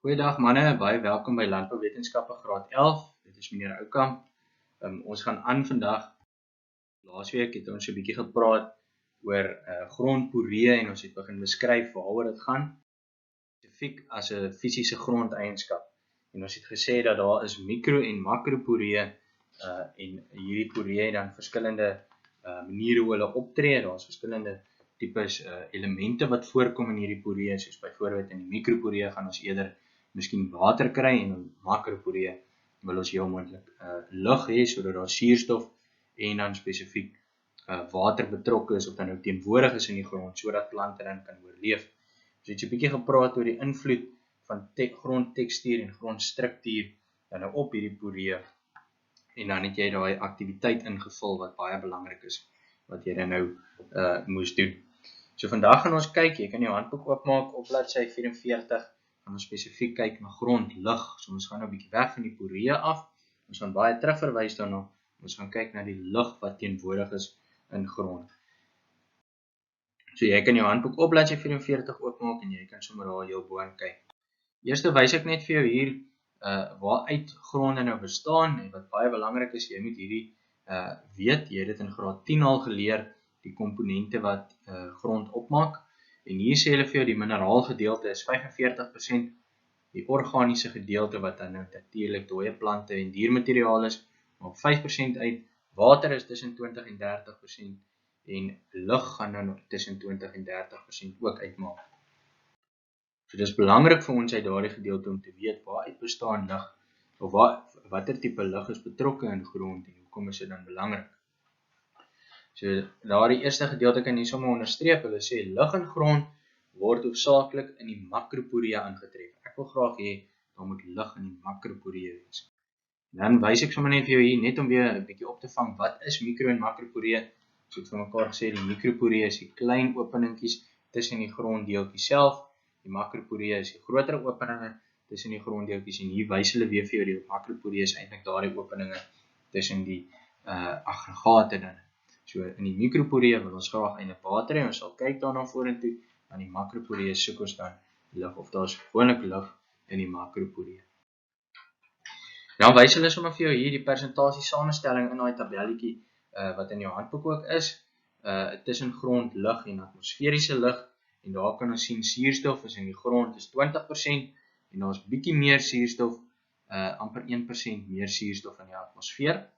Goeiedag manne, baie welkom by Landbouwetenskappe graad 11. Dit is meneer Oukamp. Ons gaan aan vandag. Laasweek het ons 'n bietjie gepraat oor grondporee en ons het begin beskryf waaroor dit gaan. Spesifiek as 'n fisiese grondeienskap. En ons het gesê dat daar is mikro- en makroporee en hierdie poree het dan verskillende maniere hoe hulle optree. Daar is verskillende tipes elemente wat voorkom in hierdie poree, soos byvoorbeeld in die mikroporee gaan ons eerder miskien water kry en in makroporee wil ons heel moontlik lug hê sodat daar suurstof en dan spesifiek water betrokke is of dan nou teenwoordig is in die grond sodat plante dan kan oorleef. So het jy 'n bietjie gepraat oor die invloed van grondtekstuur en grondstruktuur dan nou op hierdie poree en dan het jy daai aktiwiteit ingevul wat baie belangrik is wat jy dan nou moes doen. So vandag gaan ons kyk, jy kan jou handboek oopmaak op bladsy 44. Gaan ons spesifiek kyk na grondlug. So ons gaan nou 'n bietjie weg van die poree af. Ons gaan baie terugverwys daarna. Ons gaan kyk na die lug wat teenwoordig is in grond. So jy kan jou handboek op bladsy 44 oopmaak en jy kan sommer daar heel bo-aan kyk. Eerste wys ek net vir jou hier waaruit gronde nou bestaan en wat baie belangrik is, jy moet hierdie weet, jy het dit in graad 10 al geleer, die komponente wat grond opmaak. En hier sê hulle vir jou die mineraalgedeelte is 45%, die organiese gedeelte wat dan nou natuurlik dooie plante en diermateriaal is, maak 5% uit, water is tussen 20 en 30% en lug gaan nou tussen 20 en 30% ook uitmaak. So dis belangrik vir ons uit daardie gedeelte om te weet waaruit bestaan lug of watter tipe lug is betrokke in grond en hoekom is dit dan belangrik. So daardie eerste gedeelte kan jy sommer onderstreep, hulle sê lug in grond word hoofsaaklik in die makroporee aangetref. Ek wil graag hê daar moet lug in die makroporee wees. Dan wys ek sommer net vir jou hier net om weer 'n bietjie op te vang wat is mikro en makroporee. So het vir mekaar gesê die mikroporee is die klein openingkies tussen die gronddeeltjies self. Die makroporee is die groter openinge tussen die gronddeeltjies en hier wys hulle weer vir jou die makroporee is eintlik daardie openinge tussen die aggregate dan. So in die mikroporee wil ons graag eintlik water hê, ons sal kyk daarna vorentoe, aan die makroporee soek ons dan lug of daar is gewoonlik lug in die makroporee. Dan wys hulle sommer vir jou hier die persentasie samestelling in daai tabelletjie wat in jou handboek ook is, tussen grond, lug en atmosferiese lug. En daar kan ons sien suurstof is in die grond is 20% en daar is bietjie meer suurstof, amper 1% meer suurstof in die atmosfeer.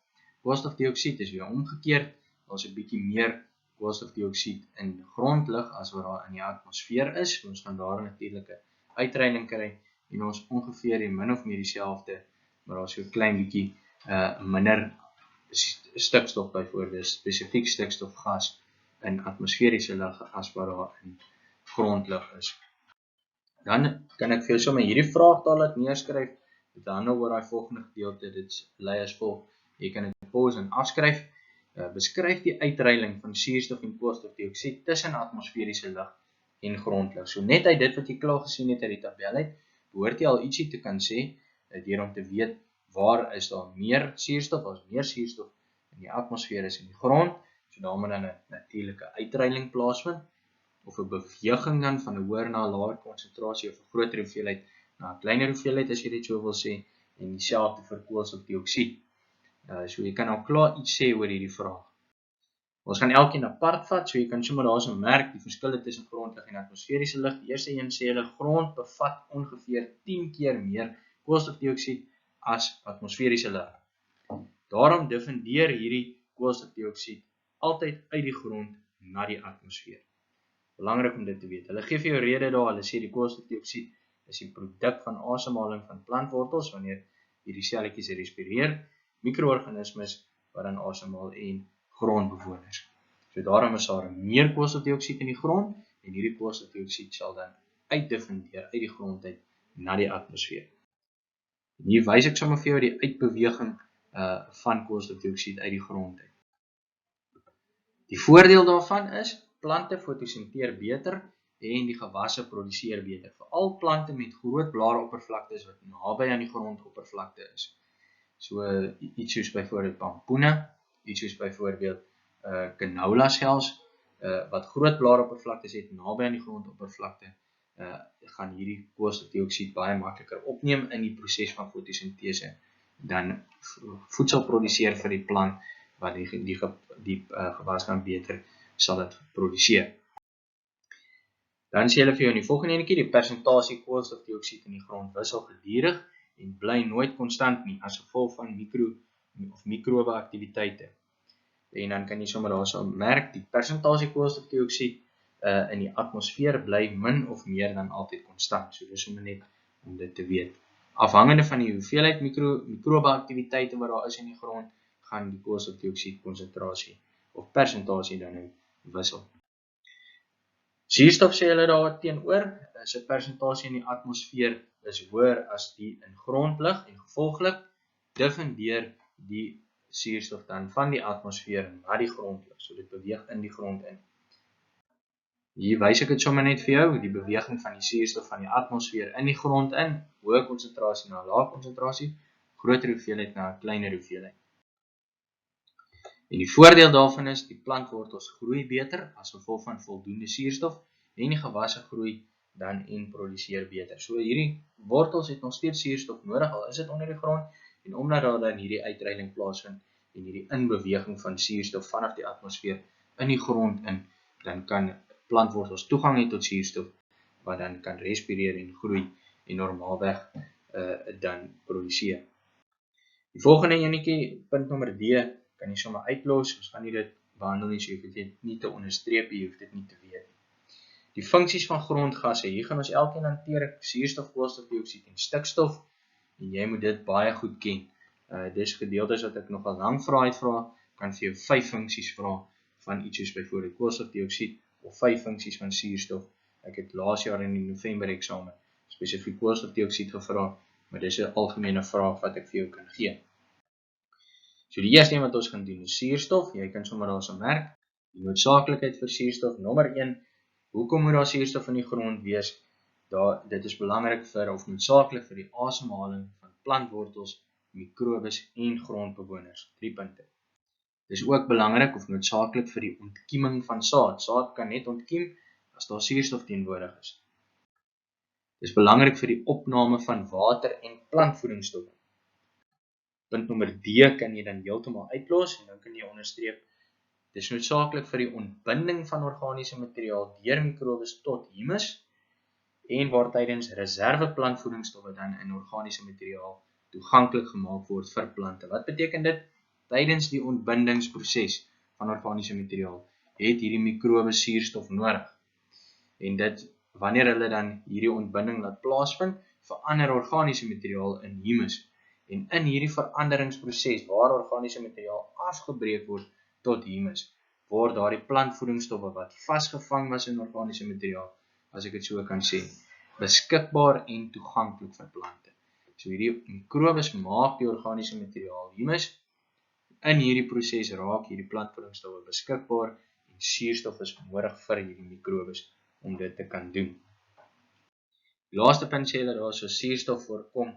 Koolstofdioksied is weer omgekeerd, daar is 'n bietjie meer koolstofdioksied in grondlug as wat daar in die atmosfeer is. Ons gaan daar natuurlik 'n uitreiling kry en ons ongeveer die min of meer dieselfde, maar daar is so 'n klein bietjie minder stikstof byvoorbeeld, spesifiek stikstofgas in atmosferiese lug as wat daar in grondlug is. Dan kan ek vir jou sommer hierdie vraagtaal laat neerskryf. Dit handel oor daai volgende gedeelte. Dit lei as volg. Jy kan dit pause en afskryf. Beskryf die uitreiling van suurstof en koolstofdioksied tussen atmosferiese lug en grondlug. So net uit dit wat jy klaar gesien het uit die tabel uit, behoort jy al ietsie te kan sê deur om te weet waar is daar meer suurstof, waar is meer suurstof in die atmosfeer as in die grond. So daar moet dan 'n natuurlike uitreiling plaasvind of 'n beweging dan van 'n hoër na 'n laer konsentrasie of 'n groter hoeveelheid na 'n kleiner hoeveelheid as jy dit so wil sê en dieselfde vir koolstofdioksied. So jy kan al klaar iets sê oor hierdie vraag. Ons gaan elkeen apart vat, so jy kan sommer daarso merk die verskille tussen grondlug en atmosferiese lug. Die eerste een sê hulle grond bevat ongeveer 10 keer meer koolstofdioksied as atmosferiese lug. Daarom diffundeer hierdie koolstofdioksied altyd uit die grond na die atmosfeer. Belangrik om dit te weet. Hulle gee vir jou rede daar, hulle sê die koolstofdioksied is die produk van asemhaling van plantwortels wanneer hierdie selletjies respireer, mikroorganismes wat dan asemhaal en grondbewoners. So daarom is daar meer koolstofdioksied in die grond en hierdie koolstofdioksied sal dan uitdiffundeer uit die grond uit na die atmosfeer. En hier wys ek sommer vir jou die uitbeweging van koolstofdioksied uit die grond uit. Die voordeel daarvan is plante fotosinteer beter en die gewasse produseer beter. Veral plante met groot blaaroppervlaktes wat naby aan die grondoppervlakte is. So iets soos byvoorbeeld pampoene, iets soos byvoorbeeld canola selfs, wat groot blaaroppervlaktes het naby aan die grondoppervlakte, gaan hierdie koolstofdioksied baie makliker opneem in die proses van fotosintese, dan voedsel produseer vir die plant, wat die gewas dan beter sal dit produseer. Dan sê hulle vir jou in die volgende enetjie, die persentasie koolstofdioksied in die grond wissel gedurig en bly nooit konstant nie, as gevolg van mikrobe aktiwiteite. En dan kan jy sommer daarso merk, die persentasie koolstofdioksied in die atmosfeer bly min of meer dan altyd konstant. So dis sommer net om dit te weet. Afhangende van die hoeveelheid mikrobe aktiwiteite wat daar is in die grond, gaan die koolstofdioksied konsentrasie of persentasie dan nou wissel. Suurstof sê hulle daar teenoor, sy persentasie in die atmosfeer is hoër as die in grondlug en gevolglik diffundeer die suurstof dan van die atmosfeer na die grondlug, so dit beweeg in die grond in. Hier wys ek dit sommer net vir jou, die beweging van die suurstof van die atmosfeer in die grond in, hoë konsentrasie na lae konsentrasie, groter hoeveelheid na 'n kleiner hoeveelheid. En die voordeel daarvan is, die plantwortels groei beter as gevolg van voldoende suurstof en die gewasse groei dan en produseer beter. So hierdie wortels het nog steeds suurstof nodig, al is dit onder die grond, en omdat daar dan hierdie uitreiling plaasvind en hierdie inbeweging van suurstof vanaf die atmosfeer in die grond in, dan kan plantwortels toegang hê tot suurstof, wat dan kan respireer en groei en normaalweg dan produseer. Die volgende enetjie, punt nommer D, kan jy sommer uitlos, ons gaan nie dit behandel nie, so jy hoef dit nie te onderstreep, jy hoef dit nie te weet. Die funksies van grondgasse, hier gaan ons elkeen hanteer, suurstof, koolstofdioksied en stikstof, en jy moet dit baie goed ken. Dis gedeeltes wat ek nogal lang vrae uitvra, kan vir jou 5 funksies vra van iets soos byvoorbeeld koolstofdioksied, of 5 funksies van suurstof. Ek het laas jaar in die November eksamen spesifiek koolstofdioksied gevra, maar dis 'n algemene vraag wat ek vir jou kan gee. So die eerste een wat ons gaan doen is suurstof. Jy kan sommer daarso merk, die noodsaaklikheid vir suurstof, nommer 1, hoekom moet daar suurstof in die grond wees? Dit is belangrik vir, of noodsaaklik vir die asemhaling van plantwortels, mikrobes en grondbewoners. 3 punte. Dis ook belangrik of noodsaaklik vir die ontkieming van saad. Saad kan net ontkiem as daar suurstof teenwoordig is. Dis belangrik vir die opname van water en plantvoedingsstowwe. Punt nommer D kan jy dan heeltemal uitlos en dan kan jy onderstreep, dis noodsaaklik vir die ontbinding van organiese materiaal deur mikrobes tot humus en waar tydens reserve plantvoedingsstowwe dan in organiese materiaal toeganklik gemaak word vir plante. Wat beteken dit? Tydens die ontbindingsproses van organiese materiaal het hierdie mikrobe suurstof nodig. En dit, wanneer hulle dan hierdie ontbinding laat plaasvind, verander organiese materiaal in humus. En in hierdie veranderingsproses waar organiese materiaal afgebreek word tot humus, word daardie plantvoedingsstowwe wat vasgevang was in organiese materiaal, as ek dit so kan sê, beskikbaar en toeganklik vir plante. So hierdie mikrobes maak die organiese materiaal humus. In hierdie proses raak hierdie plantvoedingsstowwe beskikbaar en suurstof is nodig vir hierdie mikrobes om dit te kan doen. Die laaste punt sê hulle daar, so suurstof voorkom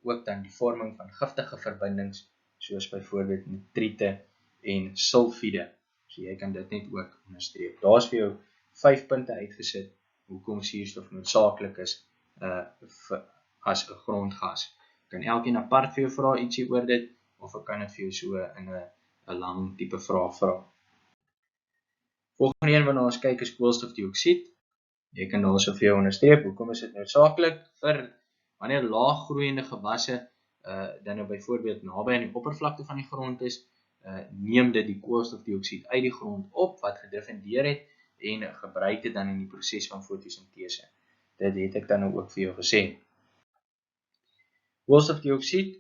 ook dan die vorming van giftige verbindings, soos byvoorbeeld nitriete en sulfiede. So jy kan dit net ook onderstreep. Daar is vir jou 5 punte uitgesit, hoekom suurstof noodsaaklik is as 'n grondgas. Ek kan elkeen apart vir jou vra ietsie oor dit, of ek kan dit vir jou so in 'n lang tipe vraag vra. Volgende een wat ons kyk is koolstofdioksied. Jy kan daarso vir jou onderstreep, hoekom is dit noodsaaklik vir wanneer laaggroeiende gewasse dan nou byvoorbeeld naby aan die oppervlakte van die grond is, neem dit die koolstofdioksied uit die grond op wat gediffundeer het en gebruik dit dan in die proses van fotosintese. Dit het ek dan nou ook vir jou gesê. Koolstofdioksied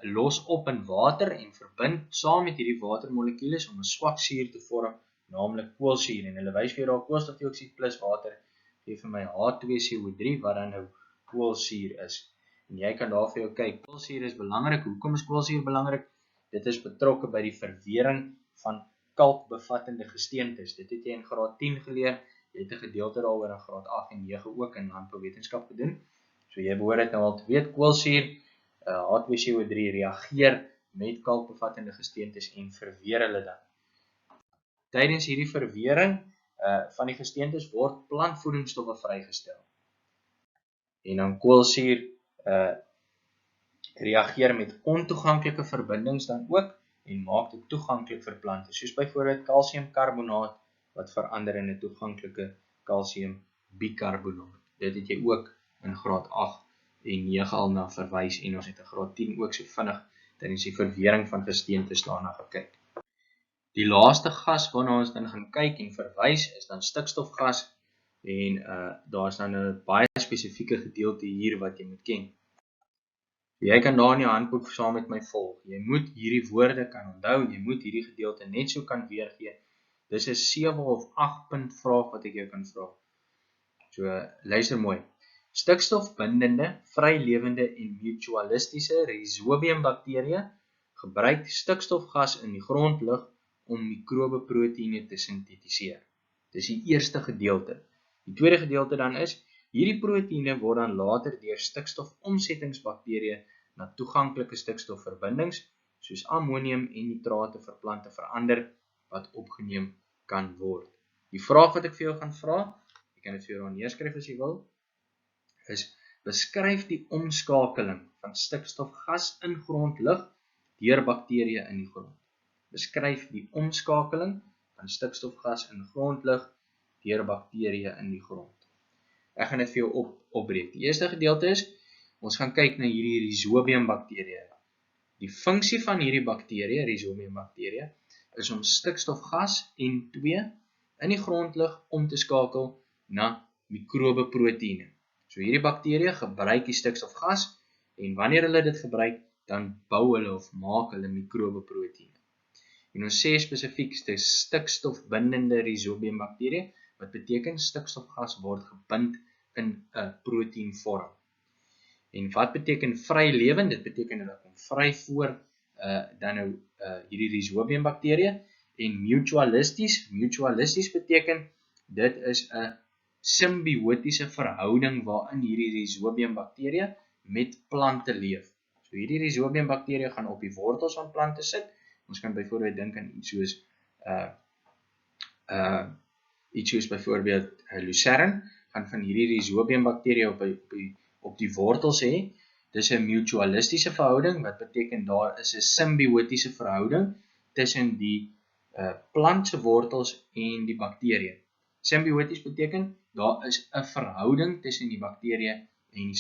los op in water en verbind saam met hierdie watermolekules om 'n swak suur te vorm, naamlik koolsuur. En hulle wys vir jou daar koolstofdioksied plus water gee vir my H2CO3 wat dan nou koolsuur is. En jy kan daar vir jou kyk, koolsuur is belangrik. Hoekom is koolsuur belangrik? Dit is betrokke by die verwering van kalkbevattende gesteentes. Dit het jy in graad 10 geleer. Jy het 'n gedeelte daaroor in graad 8 en 9 ook in landbouwetenskap gedoen. So jy behoort dit nou al te weet, koolsuur, H2CO3 reageer met kalkbevattende gesteentes en verweer hulle dan. Tydens hierdie verwering van die gesteentes word plantvoedingsstowwe vrygestel. En dan koolsuur reageer met ontoeganklike verbindings dan ook en maak dit toeganklik vir plante, soos byvoorbeeld kalsiumkarbonaat wat verander in 'n toeganklike kalsiumbikarbonaat. Dit het jy ook in graad 8 en 9 al na verwys en ons het in graad 10 ook so vinnig tydens die verwering van gesteentes daarna gekyk. Die laaste gas waarna ons dan gaan kyk en verwys is dan stikstofgas en daar is dan 'n baie spesifieke gedeelte hier wat jy moet ken. Jy kan daar in jou handboek saam met my volg. Jy moet hierdie woorde kan onthou, jy moet hierdie gedeelte net so kan weergee. Dis 'n 7 of 8 punt vraag wat ek jou kan vra. So, luister mooi. Stikstofbindende, vrylewende en mutualistiese rhizobiumbakterieë gebruik stikstofgas in die grondlug om mikrobeproteïene te sintetiseer. Dis die eerste gedeelte. Die tweede gedeelte dan is, hierdie proteïene word dan later deur stikstofomsettingsbakterieë na toeganklike stikstofverbindings, soos ammonium en nitrate vir plante verander, wat opgeneem kan word. Die vraag wat ek vir jou gaan vra, jy kan dit vir jou daar neerskryf as jy wil, is beskryf die omskakeling van stikstofgas in grondlug deur bakterieë in die grond. Beskryf die omskakeling van stikstofgas in grondlug deur bakterieë in die grond. Ek gaan dit vir jou opbreek. Die eerste gedeelte is, ons gaan kyk na hierdie rhizobiumbakterieë. Die funksie van hierdie bakterieë, rhizobiumbakterieë, is om stikstofgas N2 in die grondlug om te skakel na mikrobeproteïene. So hierdie bakterieë gebruik die stikstofgas en wanneer hulle dit gebruik, dan bou hulle of maak hulle mikrobeproteïene. En ons sê spesifiek stikstofbindende rhizobiumbakterieë, wat beteken stikstofgas word gebind in 'n proteïenvorm. En wat beteken vrylewend? Dit beteken dat kom vry voor dan nou hierdie rhizobiumbakterieë en mutualisties beteken dit is 'n simbiotiese verhouding waarin hierdie rhizobiumbakterieë met plante leef. So hierdie rhizobiumbakterieë gaan op die wortels van plante sit. Ons kan byvoorbeeld dink aan iets soos byvoorbeeld lucern gaan van hierdie rhizobiumbakterieë op die wortels hê. Dis 'n mutualistiese verhouding wat beteken daar is 'n simbiotiese verhouding tussen die plant se wortels en die bakterieë. Symbioties beteken daar is 'n verhouding tussen die bakterieë en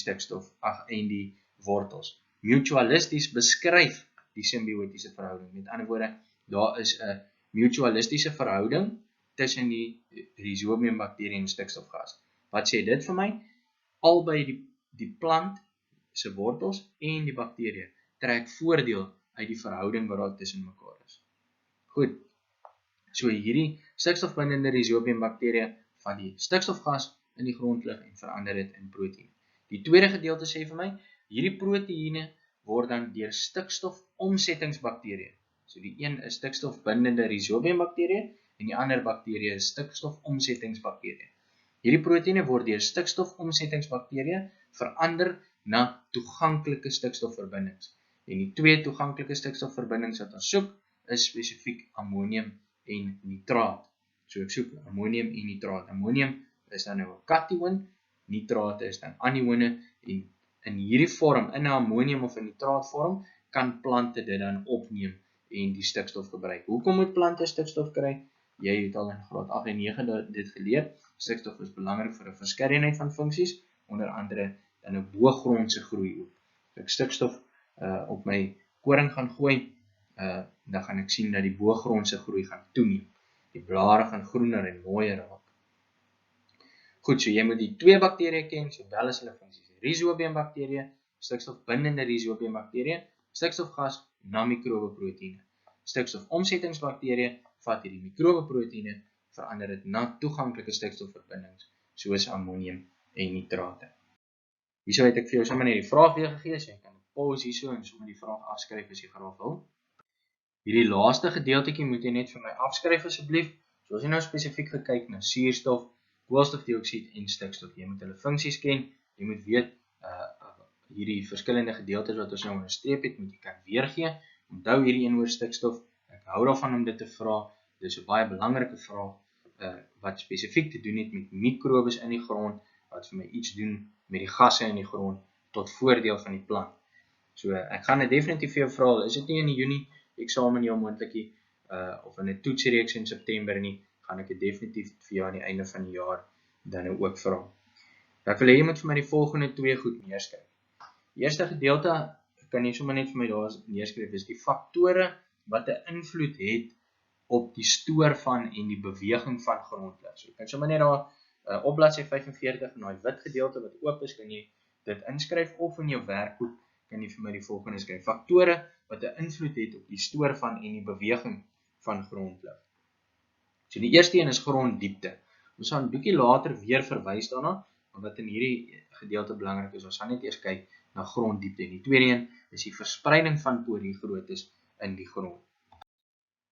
die wortels. Mutualisties beskryf die simbiotiese verhouding. Met ander woorde, daar is 'n mutualistiese verhouding tussen die rhizobiumbakterieë en stikstofgas. Wat sê dit vir my? Albei die plant se wortels en die bakterieë trek voordeel uit die verhouding wat daar tussen mekaar is. Goed. So hierdie stikstofbindende rhizobiumbakterieë van die stikstofgas in die grondlug en verander dit in proteïene. Die tweede gedeelte sê vir my, hierdie proteïene word dan deur stikstofomsettingsbakterieë. So die een is stikstofbindende rhizobiumbakterieë en die ander bakterieë is stikstofomsettingsbakterieë. Hierdie proteïene word deur stikstofomsettingsbakterieë verander na toeganklike stikstofverbindings. En die twee toeganklike stikstofverbindings wat ons soek, is spesifiek ammonium en nitraat. So ek soek ammonium en nitraat. Ammonium is dan nou 'n kation, nitrate is dan anione en in hierdie vorm, in 'n ammonium of 'n nitraat vorm, kan plante dit dan opneem en die stikstof gebruik. Hoekom moet plante stikstof kry? Jy het al in graad 8 en 9 dit geleer. Stikstof is belangrik vir 'n verskeidenheid van funksies, onder andere dan 'n boogrondse groei ook. As ek stikstof op my koring gaan gooi, dan gaan ek sien dat die boogrondse groei gaan toeneem. Die blare gaan groener en mooier raak. Goed, so jy moet die twee bakterieë ken, sowel as hulle funksies. Rhizobiumbakterieë, stikstofbindende rhizobiumbakterieë, stikstofgas na mikrobeproteïene. Stikstofomsettingsbakterieë vat hierdie mikrobeproteïene, verander dit na toeganklike stikstofverbindings, soos ammonium en nitrate. Hierso het ek vir jou sommer net die vraag weer gegee, so jy kan pause hierso en sommer die vraag afskryf as jy graag wil. Hierdie laaste gedeeltjie moet jy net vir my afskryf asseblief. So as jy nou spesifiek gekyk na suurstof, koolstofdioksied en stikstof. Jy moet hulle funksies ken, jy moet weet hierdie verskillende gedeeltes wat ons nou onderstreep het, moet jy kan weergee. Onthou hierdie een oor stikstof. Ek hou daarvan om dit te vra. Dis 'n baie belangrike vraag wat spesifiek te doen het met mikrobes in die grond wat vir my iets doen met die gasse in die grond tot voordeel van die plant. So ek gaan dit definitief vir jou vra, is dit nie in die Junie eksamen jou moontlikie of in 'n toetsreeks in September nie, gaan ek dit definitief vir jou aan die einde van die jaar dan ook vra. Ek wil hê jy moet vir my die volgende 2 goed neerskryf. Die eerste gedeelte kan jy sommer net vir my daar neerskryf, is die faktore wat 'n invloed het op die stoor van en die beweging van grondlig. So jy kan sommer net daar op bladsy 45 in daai wit gedeelte wat oop is, kan jy dit inskryf of in jou werkboek kan jy vir my die volgende skryf. Faktore wat 'n invloed het op die stoor van en die beweging van grondlig. So die eerste een is gronddiepte. Ons gaan 'n bietjie later weer verwys daarna, maar wat in hierdie gedeelte belangrik is, ons gaan net eers kyk na gronddiepte. En die tweede een is die verspreiding van poriegroottes in die grond.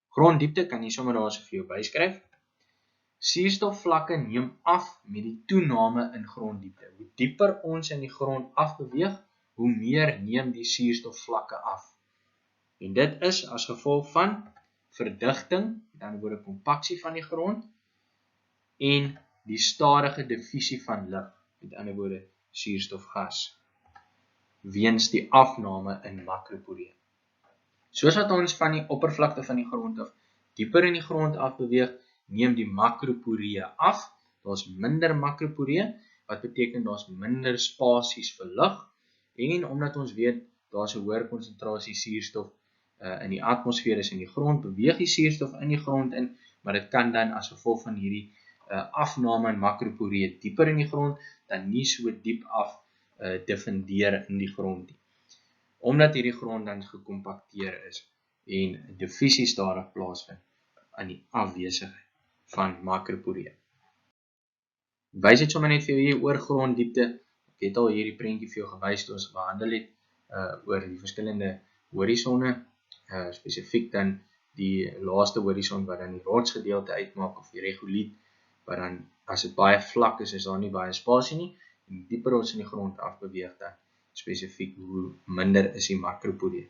Gronddiepte kan jy sommer daar so vir jou byskryf. Suurstofvlakke neem af met die toename in gronddiepte. Hoe dieper ons in die grond afbeweeg, hoe meer neem die suurstofvlakke af. En dit is as gevolg van verdigting, met ander woorde kompaksie van die grond, en die stadige diffusie van lug, met ander woorde suurstofgas, weens die afname in makroporeë. Soos wat ons van die oppervlakte van die grond af dieper in die grond af beweeg, neem die makroporeë af. Daar's minder makroporeë, wat beteken daar's minder spasies vir lug, en omdat ons weet daar's 'n hoër konsentrasie suurstof in die atmosfeer is in die grond, beweeg die suurstof in die grond in, maar dit kan dan as gevolg van hierdie afname in makroporeë dieper in die grond, dan nie so diep af diffundeer in die grond nie. Omdat hierdie grond dan gekompakteer is en diffusie stadig plaasvind aan die afwesigheid van makroporeë. Wys dit sommer net vir jou hier oor gronddiepte. Ek het al hierdie prentjie vir jou gewys toe ons behandel het oor die verskillende horisonne, spesifiek dan die laaste horison wat dan die rotsgedeelte uitmaak of die regoliet, wat dan as dit baie vlak is daar nie baie spasie nie, en dieper ons in die grond afbeweeg dan spesifiek hoe minder is die makroporeë.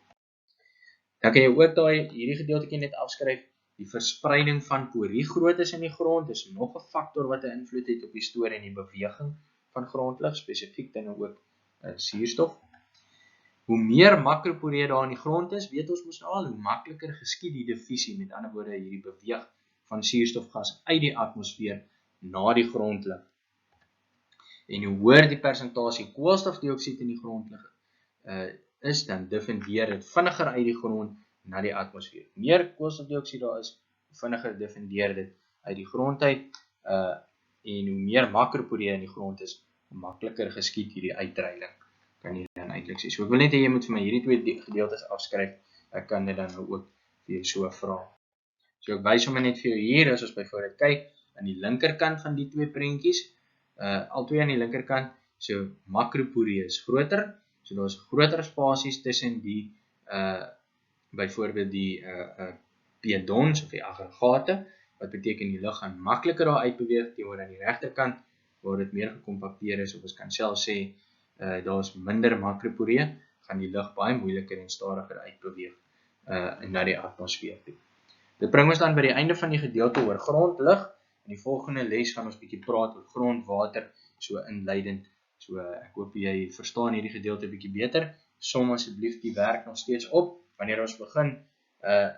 Dan kan jy ook hierdie gedeeltjie net afskryf. Die verspreiding van poriegroottes in die grond is nog 'n faktor wat 'n invloed het op die stoor en die beweging van grondlig, spesifiek dan ook suurstof. Hoe meer makroporeë daar in die grond is, weet ons mos nou al hoe makliker geskied die diffusie, met ander woorde hierdie beweeg van suurstofgas uit die atmosfeer na die grondlig. En hoe hoër die persentasie koolstofdioksied in die grondlig is, dan diffundeer dit vinniger uit die grond na die atmosfeer. Meer koolstofdioksied daar is, hoe vinniger diffundeer dit uit die grond uit, en hoe meer makroporeë in die grond is, hoe makliker geskied hierdie uitreiling, kan jy dan eintlik sê. So ek wil net hê jy moet vir my hierdie 2 gedeeltes afskryf, ek kan dit dan ook vir jou so vra. So ek wys sommer net vir jou hier, as ons byvoorbeeld kyk, aan die linkerkant van die 2 prentjies, albei aan die linkerkant, so makroporeë is groter, so daar is groter spasies tussen die, byvoorbeeld die pedons of die aggregate, wat beteken die lug gaan makliker daar uitbeweeg, teenoor aan die regterkant, waar dit meer gekompakteer is, of ons kan self sê, daar is minder makroporeë, gaan die lug baie moeiliker en stadiger uitbeweeg na die atmosfeer toe. Dit bring ons dan by die einde van die gedeelte oor grondlig. In die volgende les gaan ons bietjie praat oor grondwater, so inleidend. So ek hoop jy verstaan hierdie gedeelte bietjie beter. Som asseblief die werk nog steeds op. Wanneer ons begin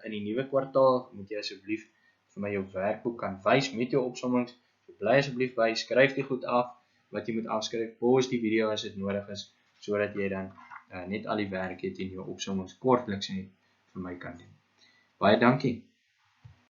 in die nuwe kwartaal, moet jy asseblief vir my jou werkboek kan wys met jou opsommings. So bly asseblief by, skryf die goed af wat jy moet afskryf. Pause die video as dit nodig is, sodat jy dan net al die werk het en jou opsommings kortliks net vir my kan doen. Baie dankie.